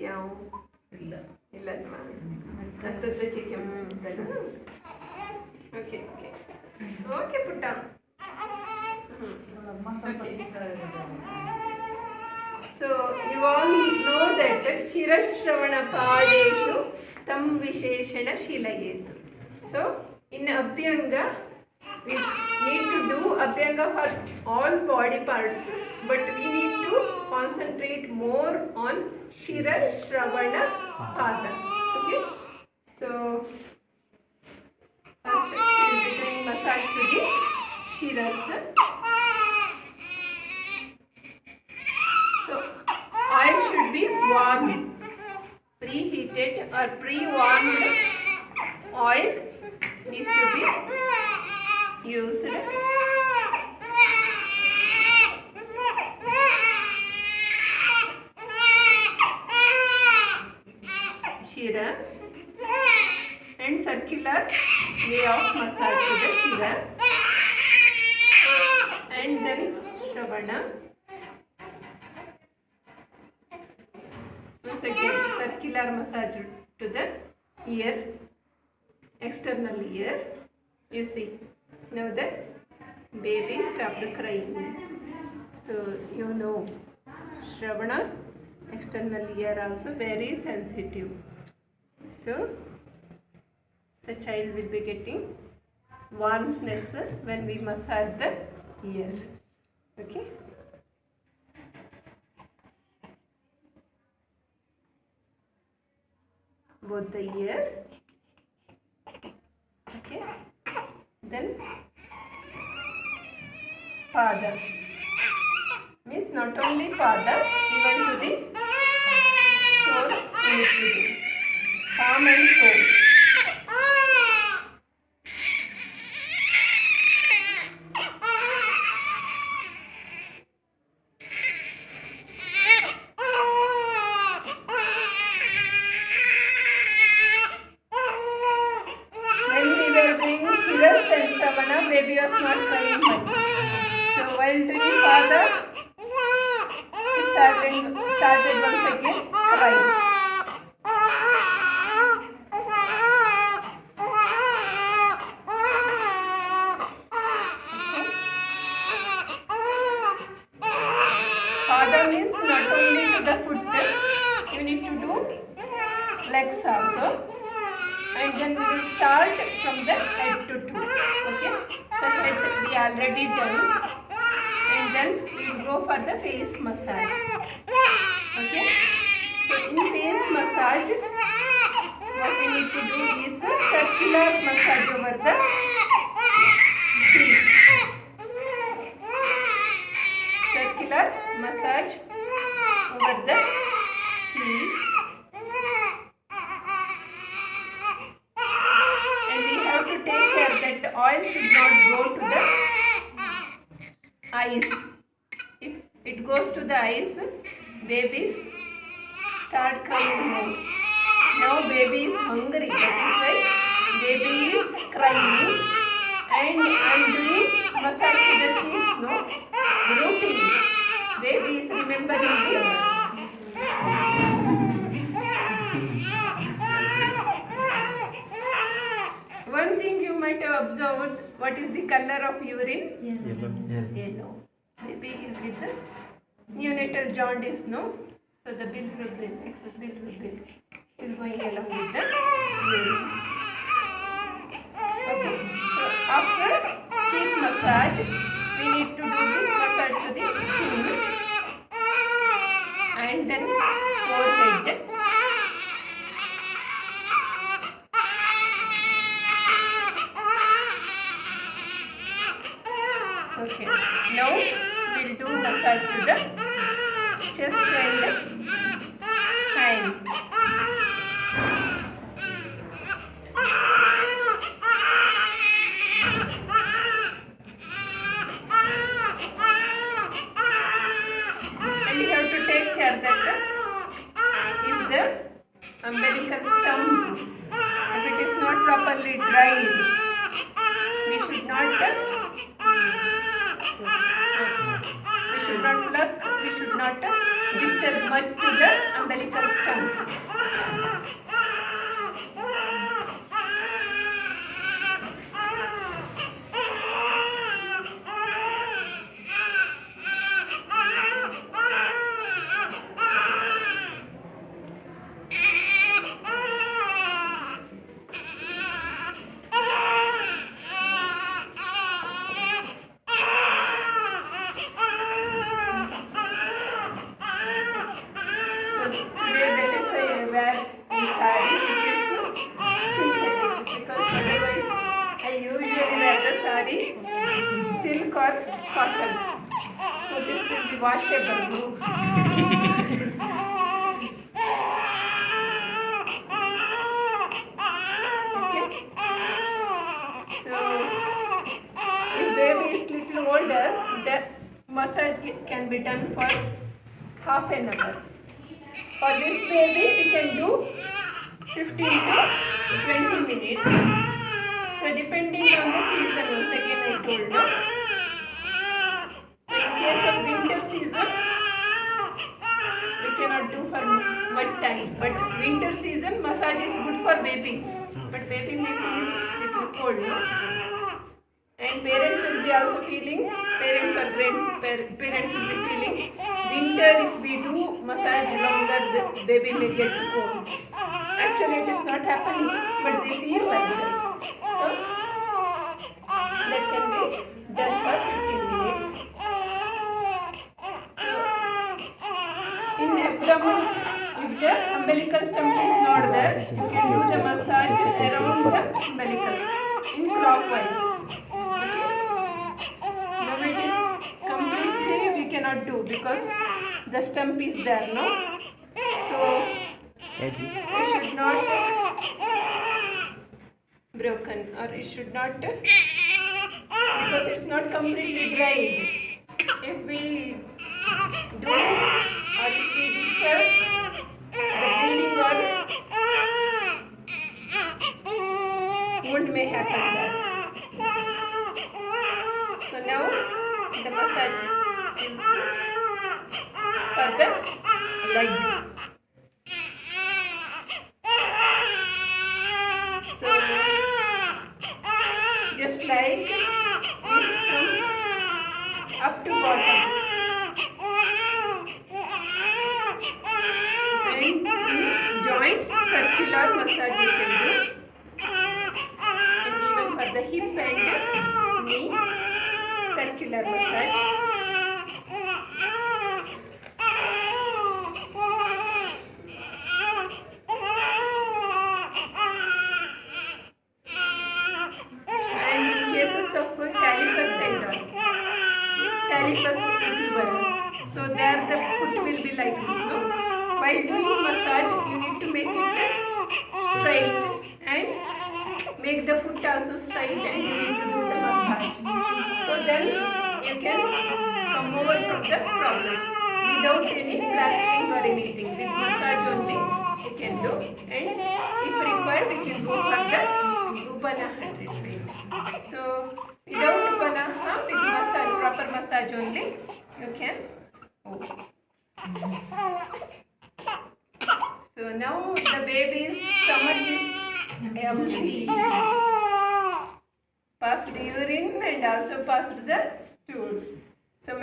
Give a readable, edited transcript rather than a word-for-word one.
ಯಾವ ಇಲ್ಲ ಇಲ್ಲಲ್ವಾ ಹತ್ತದಕ್ಕೆ ಕೆಮ್ಮು ಓಕೆ ಓಕೆ ಓಕೆ ಪುಟ್ಟ So you all know that Shirashravana Padeshu Tam Visheshana Shilayetu. So in Abhyanga we need to do Abhyanga for all body parts, but we need to concentrate more on Shirashravana Pada. Okay? So first is doing massage to the Shiras. Oil should be warm, preheated or pre-warmed oil needs to be used. Shira and circular way of massage to the Shira and then Shravana. Once again, circular massage to the ear, external ear. You see, now the baby stopped crying. So you know, Shravana, external ear also very sensitive. So the child will be getting warmness when we massage the ear. Okay. Both the ear, okay, then pada, means not only pada, even to the sole, we need to do palm and sole. Baby was not crying much. So while doing father, he started once again crying. Father means not only to the foot, you need to do legs also. And then we will start from the head to toe. Okay? So head we already done. And then we will go for the face massage. Okay? So in face massage, what we need to do is a circular massage over the cheek. Circular massage over the cheeks. That the oil should not go to the eyes. If it goes to the eyes, babies start crying more. Now baby is hungry, that is why baby is crying, and I am doing massage to the cheeks, no routine. Baby is remembering it. One thing you might have observed, what is the color of urine? Yellow. Baby is with the neonatal jaundice, no? So the bilirubin is going along with the urine. Okay. So after cheek massage, we need to do the massage to the chin and then forehead. Okay, now we'll do massage to the chest and hand. And you have to take care that if the umbilical stump, if it is not properly dried, we should not pluck, we should should not disturb much to the umbilical stump. Silk or cotton. So this will be washable. Okay. So if baby is little older, the massage can be done for half an hour. For this baby, we can do 15 to 20 minutes. So depending on the season, once again I told you. So in case of winter season, we cannot do for much time. But winter season, massage is good for babies. But baby may feel little cold, no? And parents will be also feeling, parents or grandparents will be feeling, winter if we do massage longer, the baby may get cold. Actually it is not happening, but they feel like that. So that can be done for 15 minutes. So in abdomen, if the umbilical stump is not there, you can do the massage around the umbilical in clockwise. Now it is completely we cannot do because the stump is there, no? So it should not broken or it should not because it's not completely dried. If we do or if we disturb the bleeding or wound may happen there. So now the massage is for the leg. So just like this from up to bottom. And in joints, circular massage you can do. And even for the hip and knee, circular massage. Talipus equivalence. So there the foot will be like this, no? While doing massage, you need to make it straight and make the foot also straight and you need to do the massage. So then you can come over from the problem without any plastering or anything. With massage only you can do, and if required we can go for the Upana 100. So without Upana, with massage, proper massage only you can. So now the baby's stomach is empty. Passed urine and also passed the stool. So